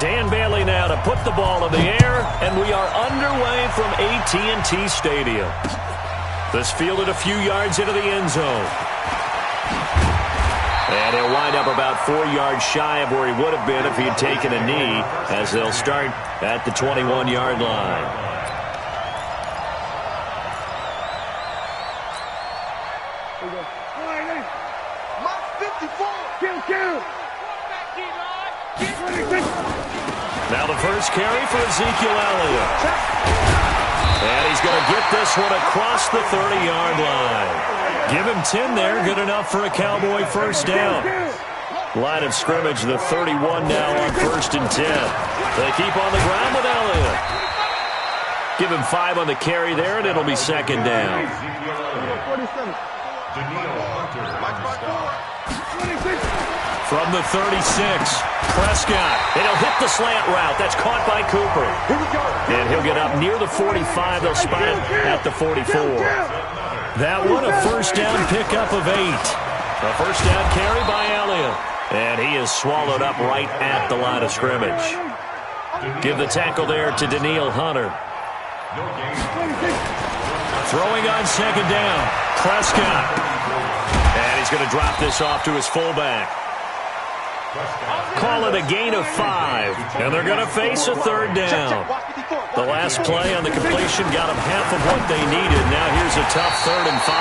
Dan Bailey now to put the ball in the air, and we are underway from AT&T Stadium. This fielded a few yards into the end zone. And he'll wind up about 4 yards shy of where he would have been if he had taken a knee, as they'll start at the 21-yard line. Now the first carry for Ezekiel Elliott. And he's going to get this one across the 30-yard line. Give him 10 there, good enough for a Cowboy first down. Line of scrimmage, the 31 now on 1st and 10. They keep on the ground with Elliott. Give him 5 on the carry there, and it'll be 2nd down. From the 36, Prescott. And he'll hit the slant route. That's caught by Cooper. And he'll get up near the 45. They'll spot it at the 44. That one, a first down pickup of 8. A first down carry by Elliott. And he is swallowed up right at the line of scrimmage. Give the tackle there to Danielle Hunter. Throwing on 2nd down, Prescott. And he's going to drop this off to his fullback. Call it a gain of 5, and they're going to face a 3rd down. The last play on the completion got them half of what they needed. Now here's a tough 3rd and 5.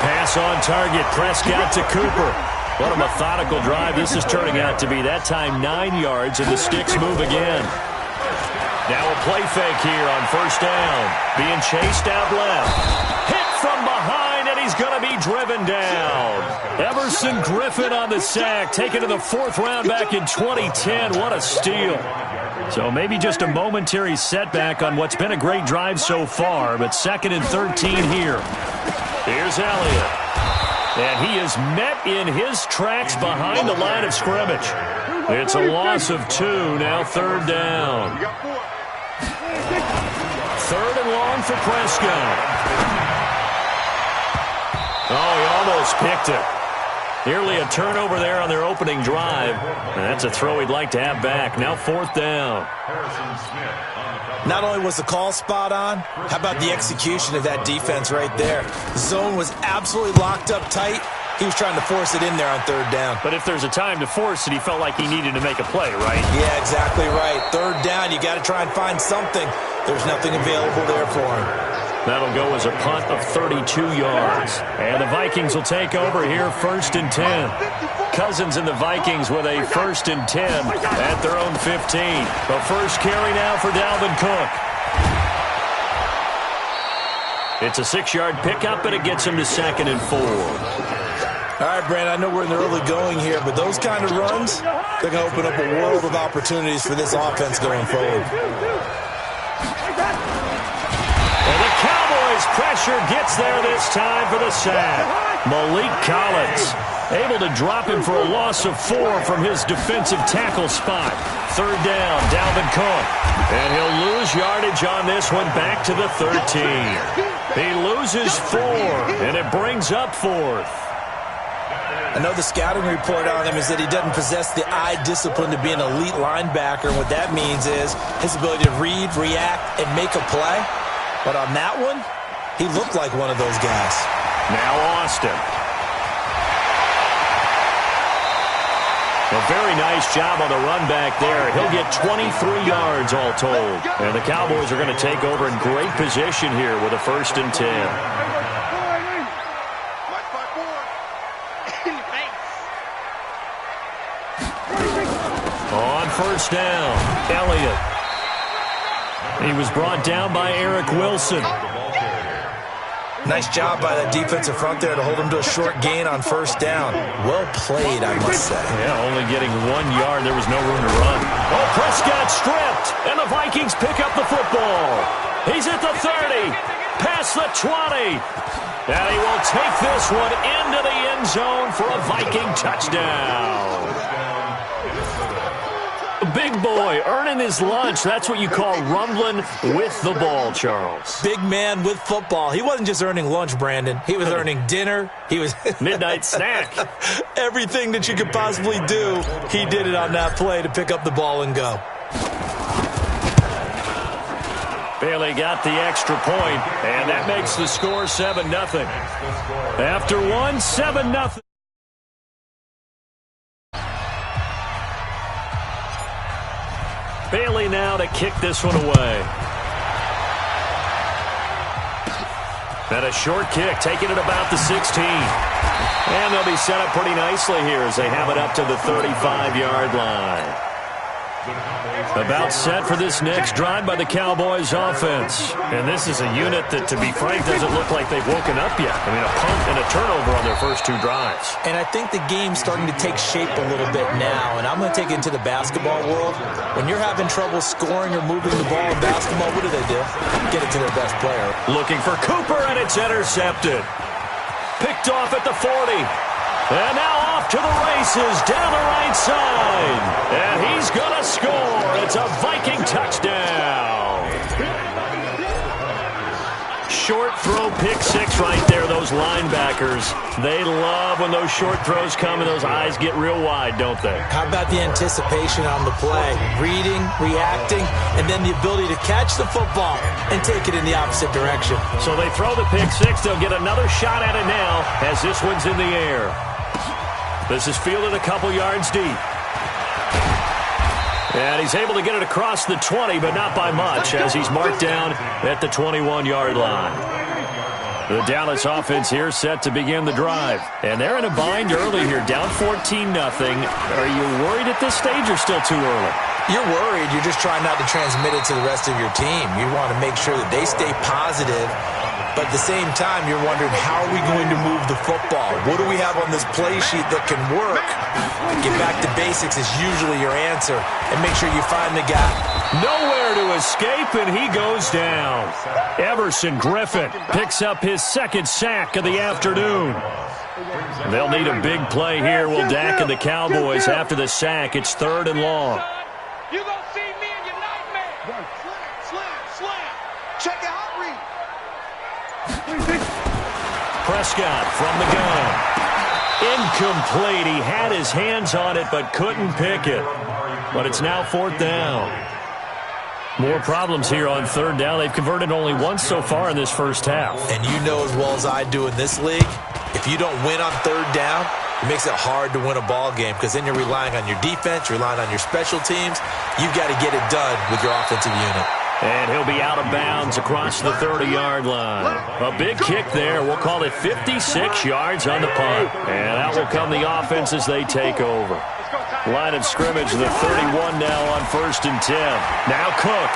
Pass on target, Prescott to Cooper. What a methodical drive this is turning out to be. That time 9 yards, and the sticks move again. Now a play fake here on 1st down. Being chased out left. Hit from behind, and he's going to be driven down. Everson Griffin on the sack, taken to the 4th round back in 2010. What a steal. So maybe just a momentary setback on what's been a great drive so far, but 2nd and 13 here. Here's Elliott. And he is met in his tracks behind the line of scrimmage. It's a loss of 2, now 3rd down. 3rd and long for Prescott. Oh, he almost picked it. Nearly a turnover there on their opening drive. And that's a throw he'd like to have back. Now 4th down. Not only was the call spot on, how about the execution of that defense right there? The zone was absolutely locked up tight. He was trying to force it in there on 3rd down. But if there's a time to force it, he felt like he needed to make a play, right? Yeah, exactly right. 3rd down, you got to try and find something. There's nothing available there for him. That'll go as a punt of 32 yards. And the Vikings will take over here 1st and 10. Cousins and the Vikings with a 1st and 10 at their own 15. The first carry now for Dalvin Cook. It's a 6-yard pickup, and it gets him to 2nd and 4. All right, Brandon, I know we're in the early going here, but those kind of runs, they're going to open up a world of opportunities for this offense going forward. And the Cowboys' pressure gets there this time for the sack. Malik Collins able to drop him for a loss of 4 from his defensive tackle spot. 3rd down, Dalvin Cook. And he'll lose yardage on this one back to the 13. He loses 4, and it brings up 4th. I know the scouting report on him is that he doesn't possess the eye discipline to be an elite linebacker. And what that means is his ability to read, react, and make a play. But on that one, he looked like one of those guys. Now Austin. A very nice job on the run back there. He'll get 23 yards all told. And the Cowboys are going to take over in great position here with a 1st and 10. On 1st down, Elliott. He was brought down by Eric Wilson. Nice job by that defensive front there to hold him to a short gain on 1st down. Well played, I must say. Yeah, only getting 1 yard. There was no room to run. Oh, Prescott stripped, and the Vikings pick up the football. He's at the 30, past the 20. And he will take this one into the end zone for a Viking touchdown. Big boy earning his lunch. That's what you call rumbling with the ball, Charles. Big man with football. He wasn't just earning lunch, Brandon. He was earning dinner. He was midnight snack. Everything that you could possibly do, he did it on that play to pick up the ball and go. Bailey got the extra point, and that makes the score 7-0. After one, 7-0. Bailey now to kick this one away. And a short kick, taking it about the 16. And they'll be set up pretty nicely here as they have it up to the 35-yard line. About set for this next drive by the Cowboys offense. And this is a unit that, to be frank, doesn't look like they've woken up yet. I mean, a punt and a turnover on their first two drives. And I think the game's starting to take shape a little bit now. And I'm going to take it into the basketball world. When you're having trouble scoring or moving the ball in basketball, what do? Get it to their best player. Looking for Cooper, and it's intercepted. Picked off at the 40. And now off to the races down the right side. And he's going to score. It's a Viking touchdown. Short throw, pick six right there. Those linebackers, they love when those short throws come and those eyes get real wide, don't they? How about the anticipation on the play? Reading, reacting, and then the ability to catch the football and take it in the opposite direction. So they throw the pick six. They'll get another shot at it now as this one's in the air. This is fielded a couple yards deep. And he's able to get it across the 20, but not by much, as he's marked down at the 21-yard line. The Dallas offense here set to begin the drive. And they're in a bind early here, down 14-0. Are you worried at this stage or still too early? You're worried. You're just trying not to transmit it to the rest of your team. You want to make sure that they stay positive. But at the same time, you're wondering, how are we going to move the football? What do we have on this play sheet that can work? Get back to basics is usually your answer. And make sure you find the guy. Nowhere to escape, and he goes down. Everson Griffin picks up his second sack of the afternoon. They'll need a big play here. Will Dak and the Cowboys after the sack. It's 3rd and long. You're going to see me in your nightmare. Slam. Check your hot read. Prescott from the gun. Incomplete. He had his hands on it but couldn't pick it. But it's now 4th down. More problems here on 3rd down. They've converted only once so far in this first half. And you know as well as I do in this league, if you don't win on 3rd down, it makes it hard to win a ball game because then you're relying on your defense, you're relying on your special teams. You've got to get it done with your offensive unit. And he'll be out of bounds across the 30-yard line. A big kick there. We'll call it 56 yards on the punt. And out will come the offense as they take over. Line of scrimmage, the 31 now on 1st and 10. Now Cook.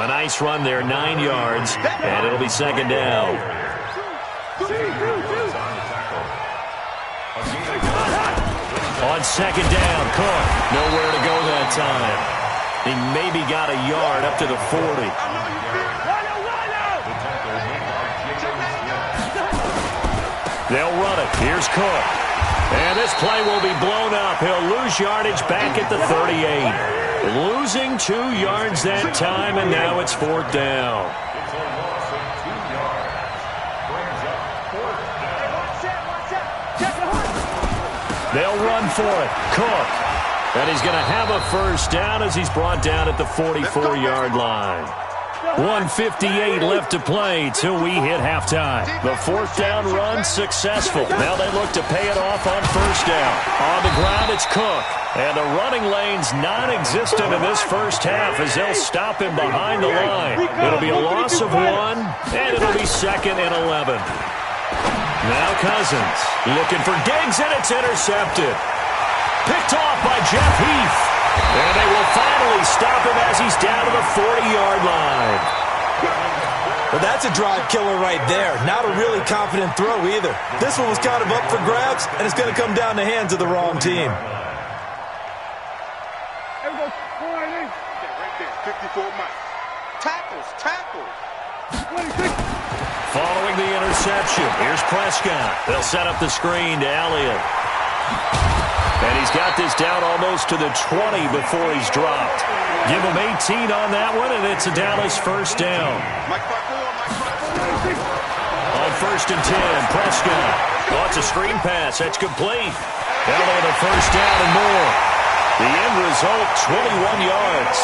A nice run there, 9 yards. And it'll be 2nd down. On 2nd down, Cook. Nowhere to go that time. He maybe got a yard up to the 40. They'll run it. Here's Cook. And this play will be blown up. He'll lose yardage back at the 38. Losing 2 yards that time, and now it's 4th down. They'll run for it. Cook. And he's going to have a 1st down as he's brought down at the 44-yard line. 1:58 left to play till we hit halftime. The 4th down run successful. Now they look to pay it off on 1st down. On the ground, it's Cook. And the running lane's non-existent in this first half as they'll stop him behind the line. It'll be a loss of 1, and it'll be 2nd and 11. Now Cousins looking for Diggs, and it's intercepted. Picked off by Jeff Heath. And they will finally stop him as he's down to the 40-yard line. Well, that's a drive killer right there. Not a really confident throw either. This one was kind of up for grabs, and it's going to come down the hands of the wrong team. Right there, 54 miles. Tackles. Following the interception, here's Prescott. They'll set up the screen to Elliott. And he's got this down almost to the 20 before he's dropped. Give him 18 on that one, and it's a Dallas 1st down. On 1st and 10, Prescott. Oh, it's a screen pass. That's complete. Elliott a 1st down and more. The result, 21 yards.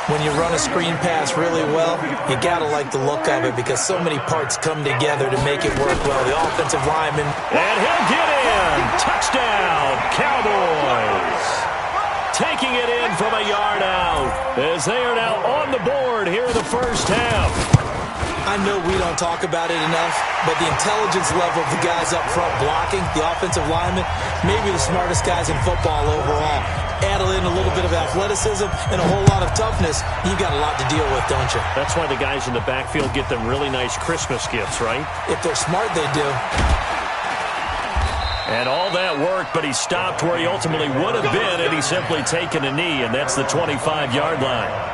When you run a screen pass really well, you got to like the look of it because so many parts come together to make it work well. The offensive lineman. And he'll get in. Touchdown, Cowboys. Taking it in from a yard out as they are now on the board here in the first half. I know we don't talk about it enough, but the intelligence level of the guys up front blocking, the offensive linemen, maybe the smartest guys in football overall. Add in a little bit of athleticism and a whole lot of toughness, you've got a lot to deal with, don't you? That's why the guys in the backfield get them really nice Christmas gifts, right? If they're smart, they do. And all that worked, but he stopped where he ultimately would have been had he simply taken a knee, and that's the 25-yard line.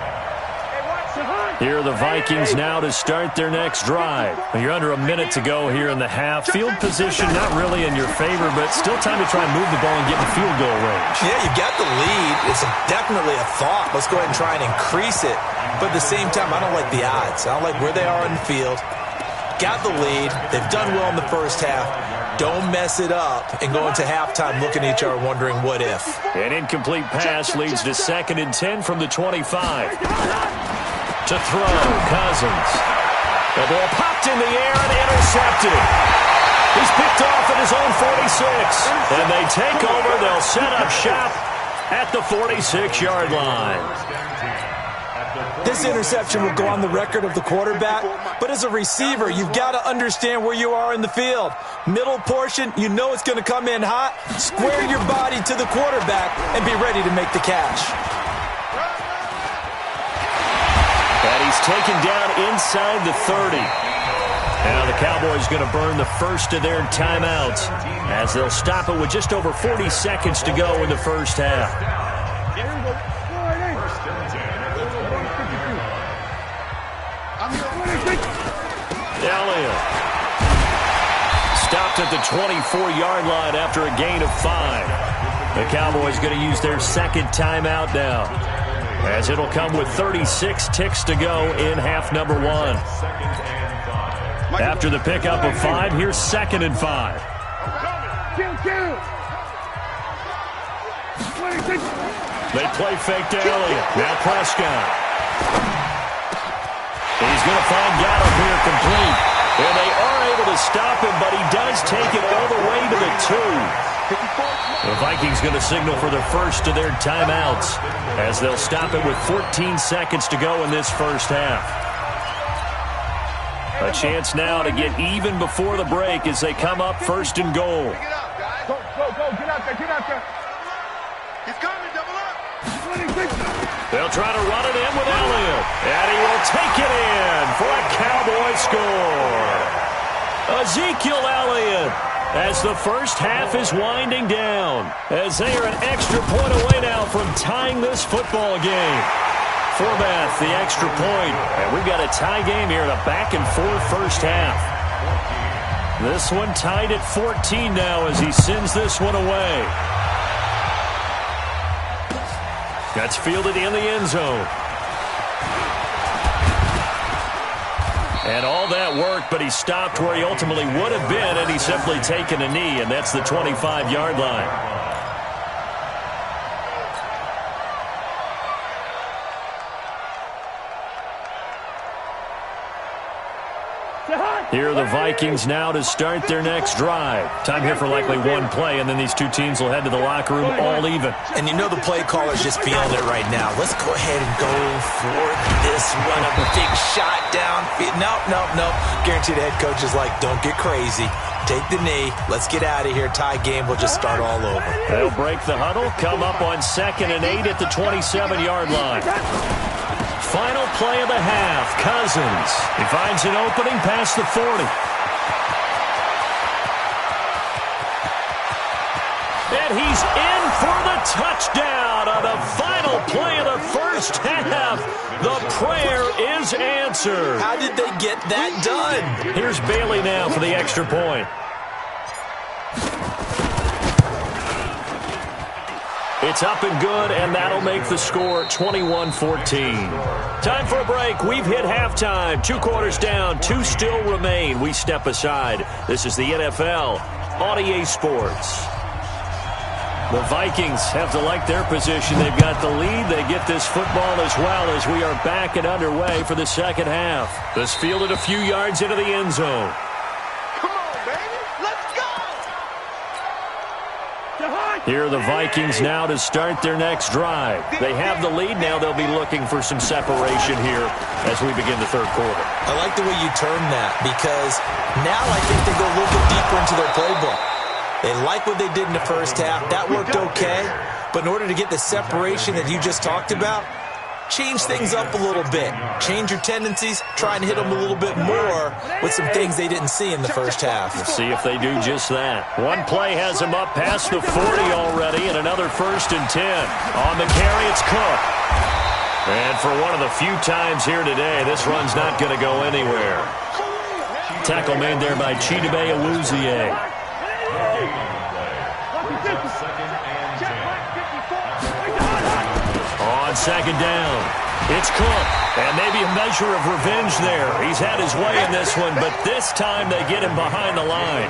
Here are the Vikings now to start their next drive. You're under a minute to go here in the half. Field position not really in your favor, but still time to try and move the ball and get in field goal range. Yeah, you got the lead. It's definitely a thought. Let's go ahead and try and increase it. But at the same time, I don't like the odds. I don't like where they are in the field. Got the lead. They've done well in the first half. Don't mess it up and go into halftime looking at each other wondering what if. An incomplete pass leads to 2nd and 10 from the 25. To throw, Cousins. The ball popped in the air and intercepted. He's picked off at his own 46. And they take over. They'll set up shop at the 46-yard line. This interception will go on the record of the quarterback, but as a receiver, you've got to understand where you are in the field. Middle portion, you know it's going to come in hot. Square your body to the quarterback and be ready to make the catch. And he's taken down inside the 30. Now the Cowboys going to burn the first of their timeouts as they'll stop it with just over 40 seconds to go in the first half. Elliott stopped at the 24-yard line after a gain of 5. The Cowboys going to use their second timeout now, as it'll come with 36 ticks to go in half number 1. After the pickup of 5, here's 2nd and 5. They play fake to Elliott. Now Prescott. He's going to find Gallup here complete. And they are able to stop him, but he does take it all the way to the 2. The Vikings going to signal for the first of their timeouts as they'll stop it with 14 seconds to go in this first half. A chance now to get even before the break as they come up 1st and goal. Go, get out there. He's coming, double up. They'll try to run it in with Elliott, and he will take it in for a Cowboy score. Ezekiel Elliott, as the first half is winding down, as they are an extra point away now from tying this football game. Forbath, the extra point, and we've got a tie game here in a back-and-forth first half. This one tied at 14 now as he sends this one away. That's fielded in the end zone. And all that worked, but he stopped where he ultimately would have been had he simply taken a knee, and that's the 25-yard line. Here are the Vikings now to start their next drive. Time here for likely one play, and then these two teams will head to the locker room all even. And you know the play caller's just feeling it right now. Let's go ahead and go for this one. A big shot downfield. Nope. Guarantee the head coach is like, don't get crazy. Take the knee. Let's get out of here. Tie game will just start all over. They'll break the huddle, come up on 2nd and 8 at the 27-yard line. Final play of the half, Cousins. He finds an opening past the 40. And he's in for the touchdown on the final play of the first half. The prayer is answered. How did they get that done? Here's Bailey now for the extra point. It's up and good, and that'll make the score 21-14. Time for a break. We've hit halftime. 2 quarters down, 2 still remain. We step aside. This is the NFL on EA Sports. The Vikings have to like their position. They've got the lead. They get this football as well as we are back and underway for the second half. This fielded a few yards into the end zone. Come on, baby. Let's go. Here are the Vikings now to start their next drive. They have the lead. Now they'll be looking for some separation here as we begin the third quarter. I like the way you term that because now I think they go a little bit deeper into their playbook. They like what they did in the first half. That worked okay. But in order to get the separation that you just talked about, change things up a little bit. Change your tendencies. Try and hit them a little bit more with some things they didn't see in the first half. We'll see if they do just that. One play has them up past the 40 already, and another 1st and 10. On the carry, it's Cook. And for one of the few times here today, this run's not going to go anywhere. Tackle made there by Chidobe Awuzie. On second down, it's Cook, and maybe a measure of revenge there. He's had his way in this one, but this time they get him behind the line.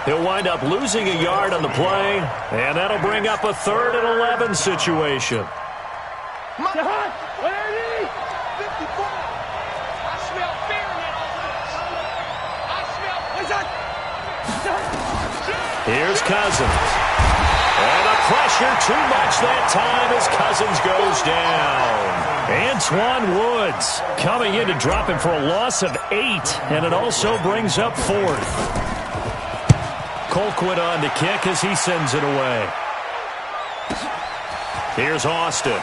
He'll wind up losing a yard on the play, and that'll bring up a 3rd and 11 situation. Here's Cousins. And the pressure too much that time as Cousins goes down. Antoine Woods coming in to drop him for a loss of 8, and it also brings up 4th. Colquitt on to kick as he sends it away. Here's Austin.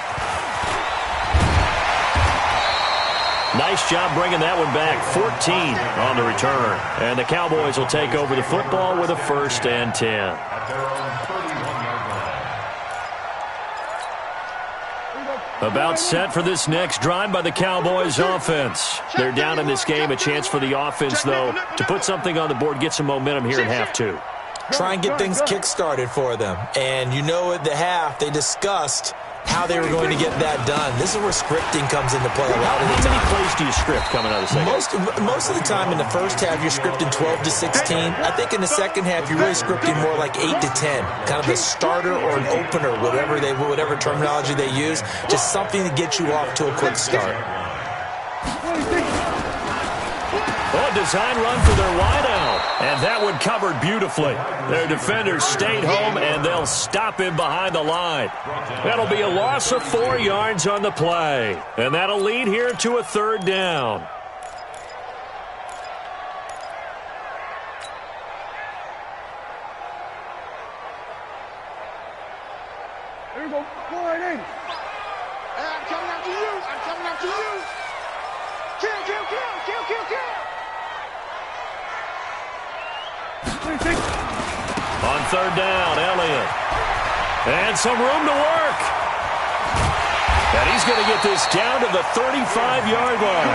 Nice job bringing that one back. 14 on the return. And the Cowboys will take over the football with a 1st and 10. About set for this next drive by the Cowboys offense. They're down in this game. A chance for the offense, though, to put something on the board, get some momentum here in half 2. Try and get things kick-started for them. And you know at the half, they discussed how they were going to get that done. This is where scripting comes into play a lot of the time. How many plays do you script coming out of the second? Most of the time in the first half, you're scripting 12 to 16. I think in the second half, you're really scripting more like 8 to 10. Kind of a starter or an opener, whatever terminology they use. Just something to get you off to a quick start. Oh, design run for their wideout. And that one covered beautifully. Their defenders stayed home, and they'll stop him behind the line. That'll be a loss of 4 yards on the play. And that'll lead here to a 3rd down. There you go. Go right in. I'm coming after you. I'm coming after you. Kill, kill, kill, kill, kill, kill. On 3rd down, Elliott. And some room to work. And he's going to get this down to the 35-yard line.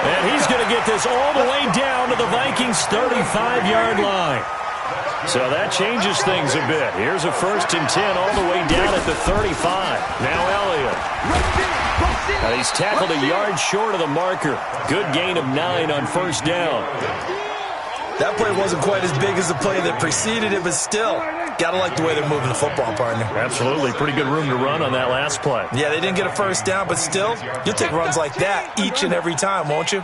And he's going to get this all the way down to the Vikings' 35-yard line. So that changes things a bit. Here's a 1st and 10 all the way down at the 35. Now Elliott. And he's tackled a yard short of the marker. Good gain of 9 on 1st down. That play wasn't quite as big as the play that preceded it, but still, got to like the way they're moving the football, partner. Absolutely. Pretty good room to run on that last play. Yeah, they didn't get a 1st down, but still, you'll take runs like that each and every time, won't you?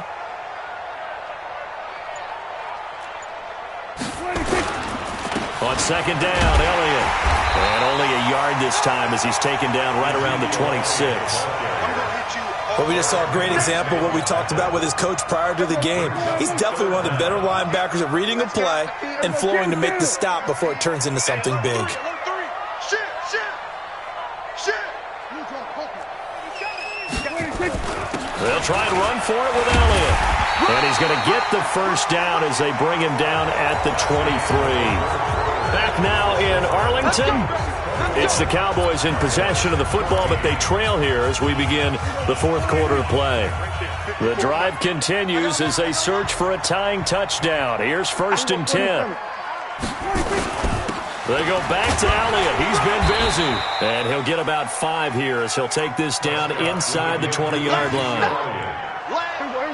On 2nd down, Elliott. And only a yard this time as he's taken down right around the 26. But we just saw a great example of what we talked about with his coach prior to the game. He's definitely one of the better linebackers at reading a play and flowing to make the stop before it turns into something big. They'll try and run for it with Elliott. And he's going to get the 1st down as they bring him down at the 23. Back now in Arlington. It's the Cowboys in possession of the football, but they trail here as we begin the 4th quarter of play. The drive continues as they search for a tying touchdown. Here's 1st and 10. They go back to Elliott. He's been busy. And he'll get about 5 here as he'll take this down inside the 20-yard line.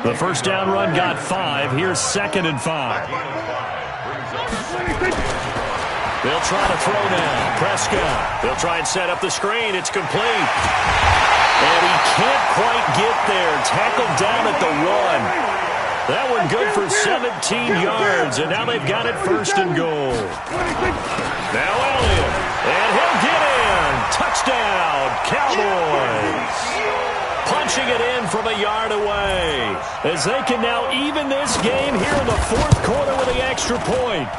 The 1st down run got 5. Here's 2nd and 5. They'll try to throw now. Prescott. They'll try and set up the screen. It's complete. And he can't quite get there. Tackled down at the 1. That one good for 17 yards, and now they've got it first and goal. Now Elliott, and he'll get in. Touchdown, Cowboys. Punching it in from a yard away, as they can now even this game here in the fourth quarter with the extra point.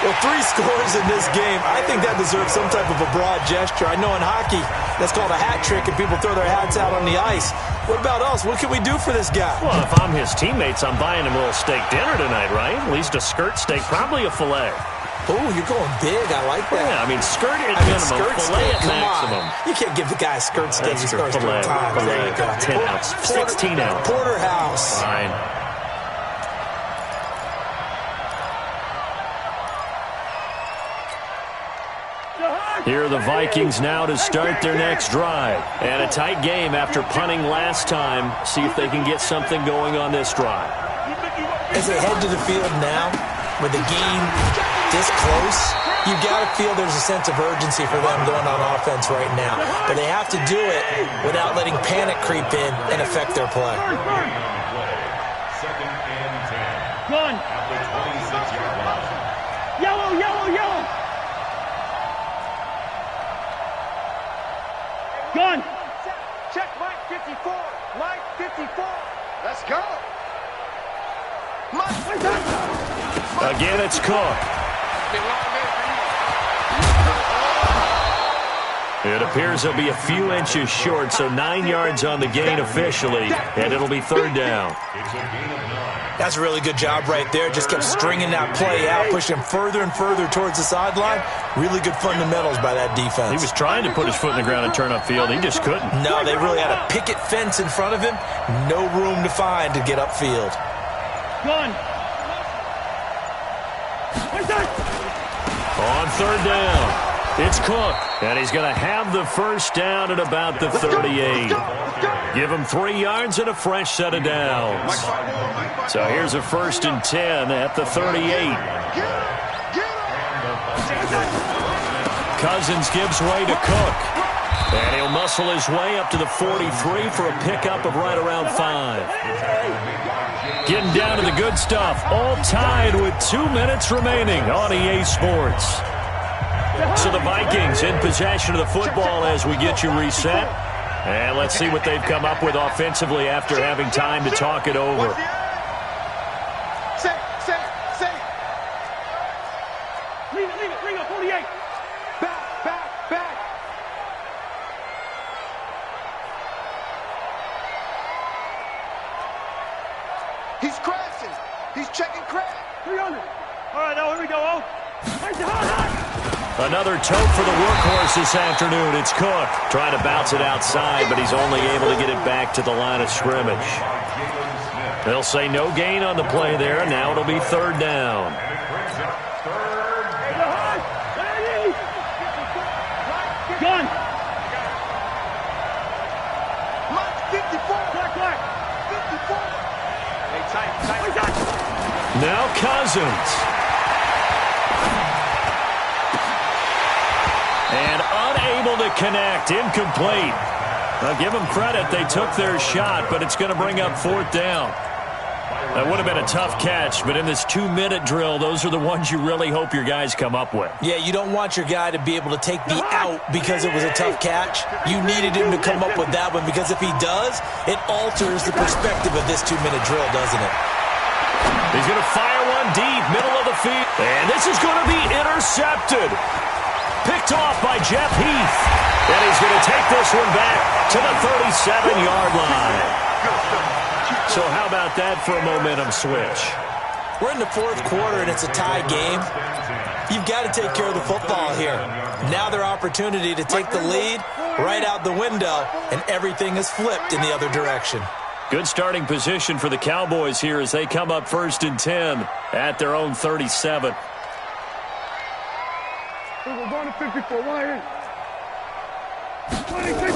Well, 3 scores in this game. I think that deserves some type of a broad gesture. I know in hockey, that's called a hat trick, and people throw their hats out on the ice. What about us? What can we do for this guy? Well, if I'm his teammates, I'm buying him a little steak dinner tonight, right? At least a skirt steak, probably a filet. Oh, you're going big. I like that. Yeah, I mean, skirt at minimum, skirt filet steak, at maximum. You can't give the guy a skirt steak. He starts filet, 3 times. filet, There you go. 10 ounce, 16 ounce. Porterhouse. Fine. Here are the Vikings now to start their next drive. And a tight game after punting last time. See if they can get something going on this drive. As they head to the field now, with the game this close, you've got to feel there's a sense of urgency for them going on offense right now. But they have to do it without letting panic creep in and affect their play. Second and 10. Gun. At the 26-yard line. Yellow, yellow, yellow. Gun. Check Mike 54. Mike 54. Let's go. Again, it's Cook. It appears he'll be a few inches short, so 9 yards on the gain officially, and it'll be third down. That's a really good job right there. Just kept stringing that play out, pushing him further and further towards the sideline. Really good fundamentals by that defense. He was trying to put his foot in the ground and turn upfield. He just couldn't. No, they really had a picket fence in front of him. No room to find to get upfield. Gun. On third down, it's Cook, and he's going to have the first down at about the 38. Give him 3 yards and a fresh set of downs. So here's a 1st and 10 at the 38. Cousins gives way to Cook, and he'll muscle his way up to the 43 for a pickup of right around 5. Getting down to the good stuff, all tied with 2 minutes remaining on EA Sports. So the Vikings in possession of the football as we get you reset. And let's see what they've come up with offensively after having time to talk it over. Leave it, bring up 48. Back. He's crashing. He's checking crash. 300. All right, now here we go. Another tote for the workhorse this afternoon. It's Cook trying to bounce it outside, but he's only able to get it back to the line of scrimmage. They'll say no gain on the play there. Now it'll be third down. Gun. Now Cousins. And unable to connect. Incomplete. I'll give them credit. They took their shot, but it's going to bring up fourth down. That would have been a tough catch, but in this 2-minute drill, those are the ones you really hope your guys come up with. Yeah, you don't want your guy to be able to take the out because it was a tough catch. You needed him to come up with that one because if he does, it alters the perspective of this 2-minute drill, doesn't it? He's going to fire one deep, middle of the field. And this is going to be intercepted. Picked off by Jeff Heath. And he's going to take this one back to the 37-yard line. So how about that for a momentum switch? We're in the fourth quarter, and it's a tie game. You've got to take care of the football here. Now their opportunity to take the lead right out the window, and everything is flipped in the other direction. Good starting position for the Cowboys here as they come up 1st and 10 at their own 37. We're going to 54. Why 26.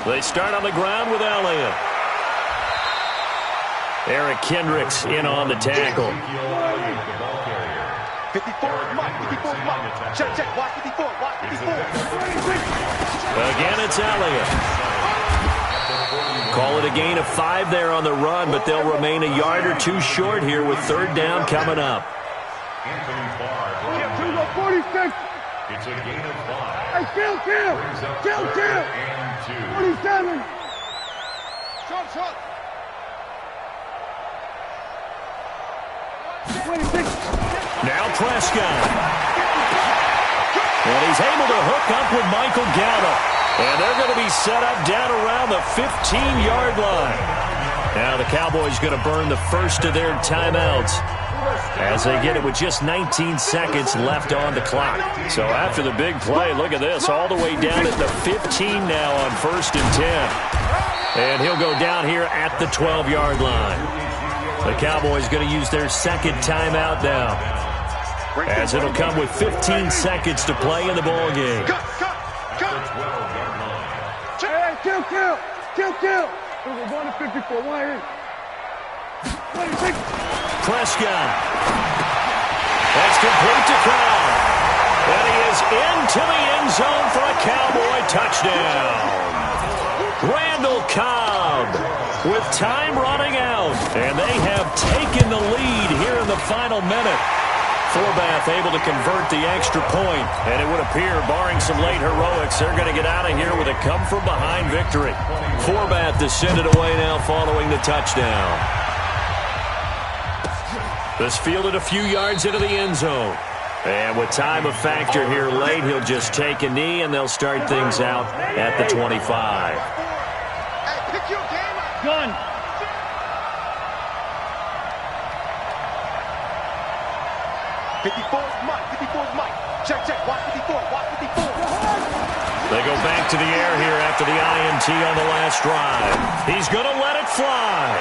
They start on the ground with Elliott. Eric Kendricks in on the tackle. 54 is Mike. 54 is Mike. Check. Watch 54. Watch 54. Again, it's Elliott. Call it a gain of 5 there on the run, but they'll remain a yard or two short here with third down coming up. 46. It's a gain of 5. Hey, kill. 47. Shot. 26. Now Prescott. And he's able to hook up with Michael Gallup. And they're going to be set up down around the 15-yard line. Now the Cowboys going to burn the first of their timeouts as they get it with just 19 seconds left on the clock. So after the big play, look at this, all the way down at the 15 now on 1st and 10. And he'll go down here at the 12-yard line. The Cowboys going to use their second timeout now, as it'll come with 15 seconds to play in the ball game. Cut. Hey, kill. We're going to 54. Why here? 26. Prescott. That's complete to Crown. And he is into the end zone for a Cowboy touchdown. Randall Cobb with time running out. And they have taken the lead here in the final minute. Forbath able to convert the extra point. And it would appear, barring some late heroics, they're going to get out of here with a come-from-behind victory. Forbath descended away now following the touchdown. This fielded a few yards into the end zone. And with time a factor here late, he'll just take a knee, and they'll start things out at the 25. Hey, pick your game up. Gun. 54 is Mike. Check. Watch 54. They go back to the air here after the INT on the last drive. He's going to let it fly.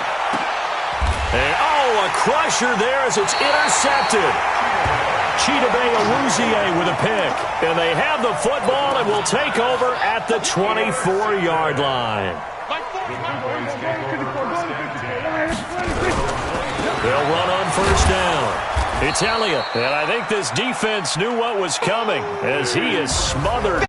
And, a crusher there as it's intercepted. Chidobe Awuzie with a pick. And they have the football and will take over at the 24-yard line. They'll run on first down. It's Elliott, and I think this defense knew what was coming as he is smothered.